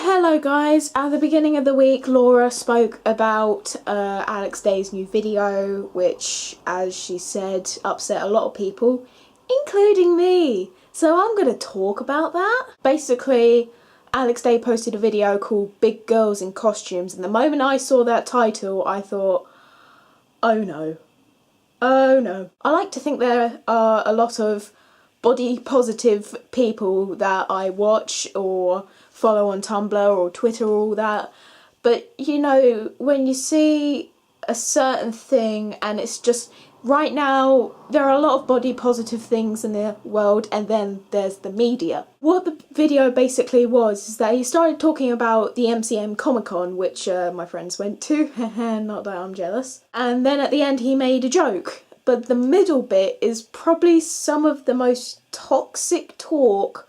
Hello guys, at the beginning of the week Laura spoke about Alex Day's new video, which, as she said, upset a lot of people, including me. So I'm going to talk about that. Basically, Alex Day posted a video called Big Girls in Costumes, and the moment I saw that title I thought, oh no. Oh no. I like to think there are a lot of body positive people that I watch or follow on Tumblr or Twitter or all that, but you know, when you see a certain thing and it's just, right now there are a lot of body positive things in the world, and then there's the media. What the video basically was is that he started talking about the MCM Comic Con, which my friends went to, not that I'm jealous, and then at the end he made a joke. But the middle bit is probably some of the most toxic talk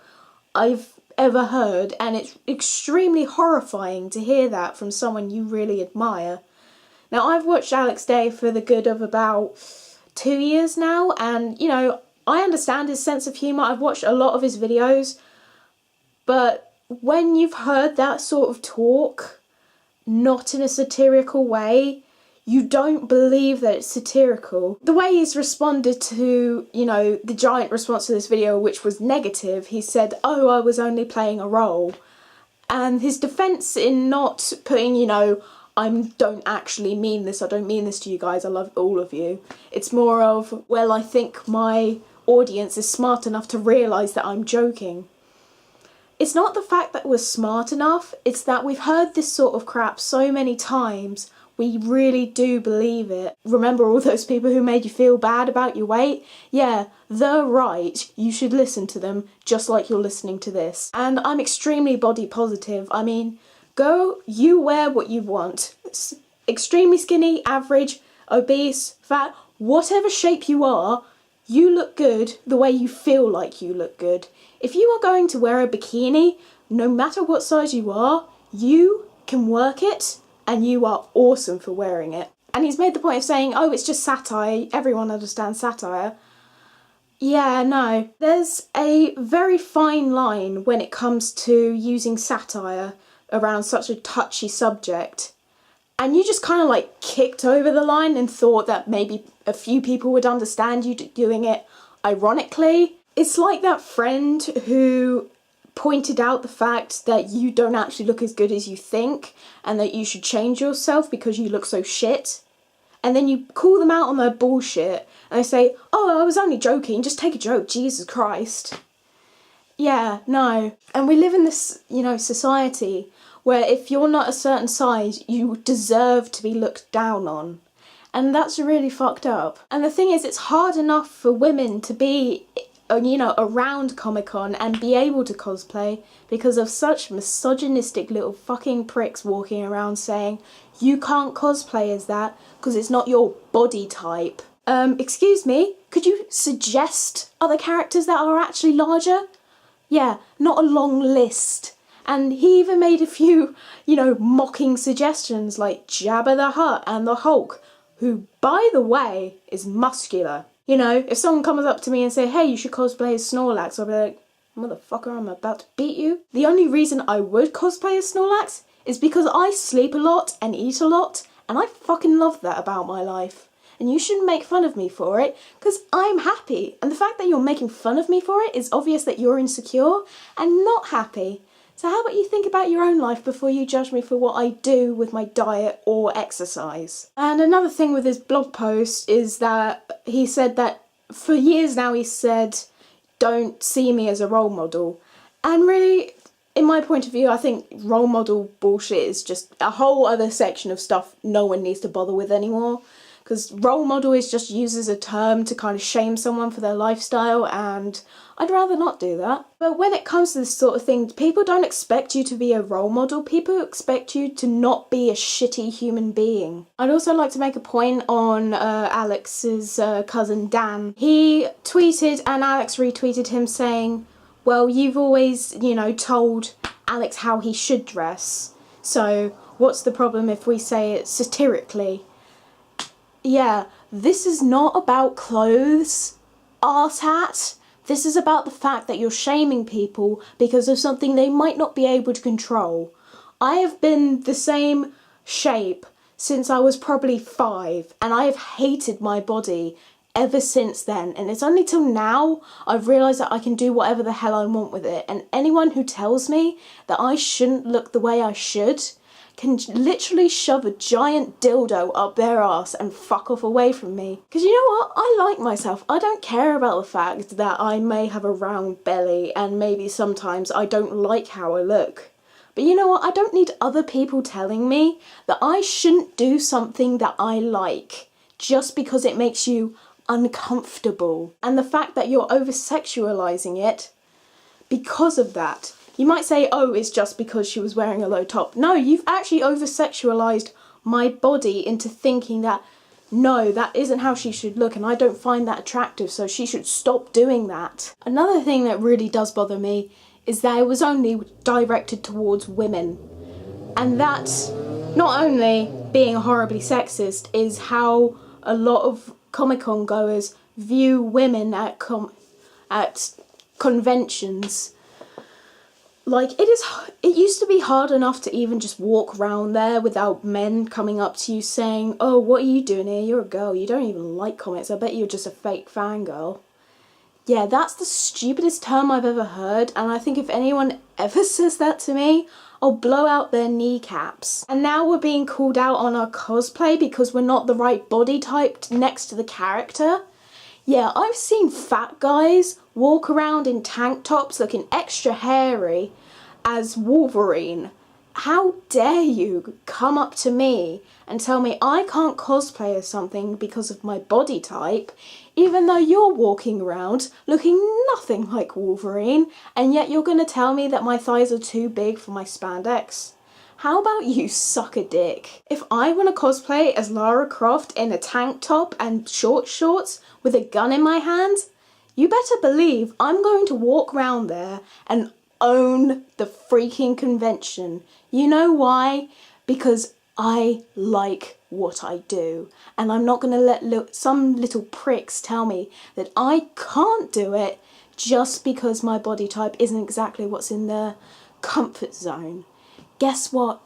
I've ever heard, and it's extremely horrifying to hear that from someone you really admire. Now, I've watched Alex Day for the good of about 2 years now, and you know, I understand his sense of humour. I've watched a lot of his videos, but when you've heard that sort of talk, not in a satirical way, you don't believe that it's satirical. The way he's responded to, you know, the giant response to this video, which was negative, he said, oh, I was only playing a role. And his defence in not putting, you know, I don't actually mean this, I don't mean this to you guys, I love all of you. It's more of, well, I think my audience is smart enough to realise that I'm joking. It's not the fact that we're smart enough, it's that we've heard this sort of crap so many times, we really do believe it. Remember all those people who made you feel bad about your weight? Yeah, they're right. You should listen to them just like you're listening to this. And I'm extremely body positive. I mean, go, you wear what you want. Extremely skinny, average, obese, fat, whatever shape you are, you look good the way you feel like you look good. If you are going to wear a bikini, no matter what size you are, you can work it, and you are awesome for wearing it. And he's made the point of saying, oh, it's just satire, everyone understands satire. Yeah, no. There's a very fine line when it comes to using satire around such a touchy subject. And you just kind of like kicked over the line and thought that maybe a few people would understand you doing it ironically. It's like that friend who pointed out the fact that you don't actually look as good as you think and that you should change yourself because you look so shit. And then you call them out on their bullshit and they say, oh, I was only joking, just take a joke, Jesus Christ. Yeah, no. And we live in this, you know, society where if you're not a certain size, you deserve to be looked down on. And that's really fucked up. And the thing is, it's hard enough for women to be, you know, around Comic-Con and be able to cosplay because of such misogynistic little fucking pricks walking around saying you can't cosplay as that because it's not your body type. Excuse me, could you suggest other characters that are actually larger? Yeah, not a long list. And he even made a few, you know, mocking suggestions like Jabba the Hutt and the Hulk, who, by the way, is muscular. You know, if someone comes up to me and say, hey, you should cosplay as Snorlax, I'll be like, motherfucker, I'm about to beat you. The only reason I would cosplay as Snorlax is because I sleep a lot and eat a lot, and I fucking love that about my life. And you shouldn't make fun of me for it, because I'm happy. And the fact that you're making fun of me for it is obvious that you're insecure and not happy. So how about you think about your own life before you judge me for what I do with my diet or exercise. And another thing with his blog post is that he said that for years now he said, don't see me as a role model. And really, in my point of view, I think role model bullshit is just a whole other section of stuff no one needs to bother with anymore. Because role model is just used as a term to kind of shame someone for their lifestyle, and I'd rather not do that. But when it comes to this sort of thing, people don't expect you to be a role model, people expect you to not be a shitty human being. I'd also like to make a point on Alex's cousin Dan. He tweeted and Alex retweeted him saying, well, you've always, you know, told Alex how he should dress, so what's the problem if we say it satirically? Yeah, this is not about clothes, arsehat. This is about the fact that you're shaming people because of something they might not be able to control. I have been the same shape since I was probably 5, and I have hated my body ever since then, and it's only till now I've realised that I can do whatever the hell I want with it, and anyone who tells me that I shouldn't look the way I should can literally shove a giant dildo up their ass and fuck off away from me. Because you know what? I like myself. I don't care about the fact that I may have a round belly and maybe sometimes I don't like how I look. But you know what? I don't need other people telling me that I shouldn't do something that I like just because it makes you uncomfortable. And the fact that you're over-sexualizing it because of that. You might say, oh, it's just because she was wearing a low top. No, you've actually over-sexualized my body into thinking that, no, that isn't how she should look and I don't find that attractive, so she should stop doing that. Another thing that really does bother me is that it was only directed towards women. And that's not only being horribly sexist, is how a lot of Comic-Con goers view women at conventions. Like, it used to be hard enough to even just walk around there without men coming up to you saying, oh, what are you doing here? You're a girl. You don't even like comics. I bet you're just a fake fangirl. Yeah, that's the stupidest term I've ever heard, and I think if anyone ever says that to me, I'll blow out their kneecaps. And now we're being called out on our cosplay because we're not the right body type next to the character. Yeah, I've seen fat guys walk around in tank tops looking extra hairy as Wolverine. How dare you come up to me and tell me I can't cosplay as something because of my body type, even though you're walking around looking nothing like Wolverine, and yet you're going to tell me that my thighs are too big for my spandex? How about you suck a dick? If I want to cosplay as Lara Croft in a tank top and short shorts with a gun in my hand, you better believe I'm going to walk around there and own the freaking convention. You know why? Because I like what I do, and I'm not going to let some little pricks tell me that I can't do it just because my body type isn't exactly what's in their comfort zone. Guess what?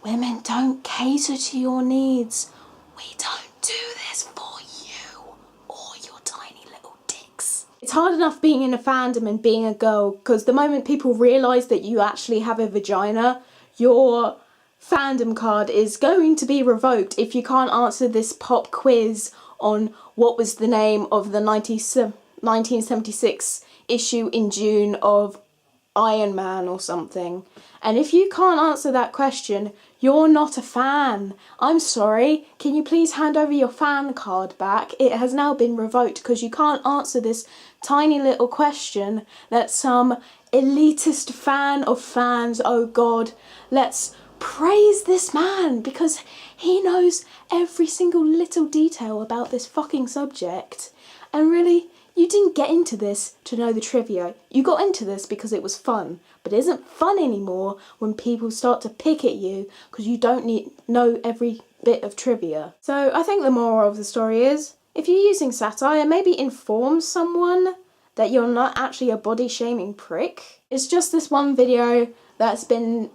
Women don't cater to your needs. We don't do this for you or your tiny little dicks. It's hard enough being in a fandom and being a girl, because the moment people realise that you actually have a vagina, your fandom card is going to be revoked if you can't answer this pop quiz on what was the name of the 1976 issue in June of Iron Man or something. And if you can't answer that question, you're not a fan. I'm sorry, can you please hand over your fan card back? It has now been revoked because you can't answer this tiny little question that some elitist fan of fans, oh god, let's praise this man because he knows every single little detail about this fucking subject. And really, you didn't get into this to know the trivia. You got into this because it was fun. But it isn't fun anymore when people start to pick at you because you don't know every bit of trivia. So I think the moral of the story is, if you're using satire, maybe inform someone that you're not actually a body shaming prick. It's just this one video that's been,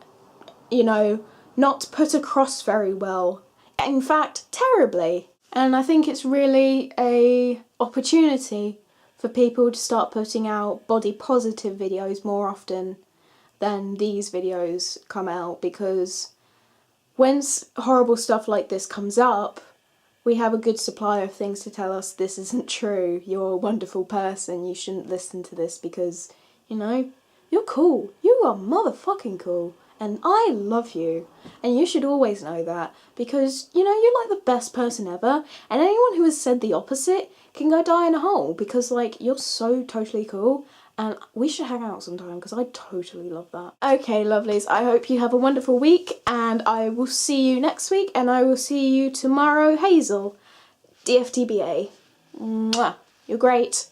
you know, not put across very well. In fact, terribly. And I think it's really a opportunity for people to start putting out body positive videos more often than these videos come out, because when horrible stuff like this comes up, we have a good supply of things to tell us this isn't true, you're a wonderful person, you shouldn't listen to this because, you know, you're cool, you are motherfucking cool, and I love you, and you should always know that, because, you know, you're like the best person ever, and anyone who has said the opposite can go die in a hole, because, like, you're so totally cool, and we should hang out sometime, because I totally love that. Okay, lovelies, I hope you have a wonderful week, and I will see you next week, and I will see you tomorrow, Hazel. DFTBA. Mwah. You're great.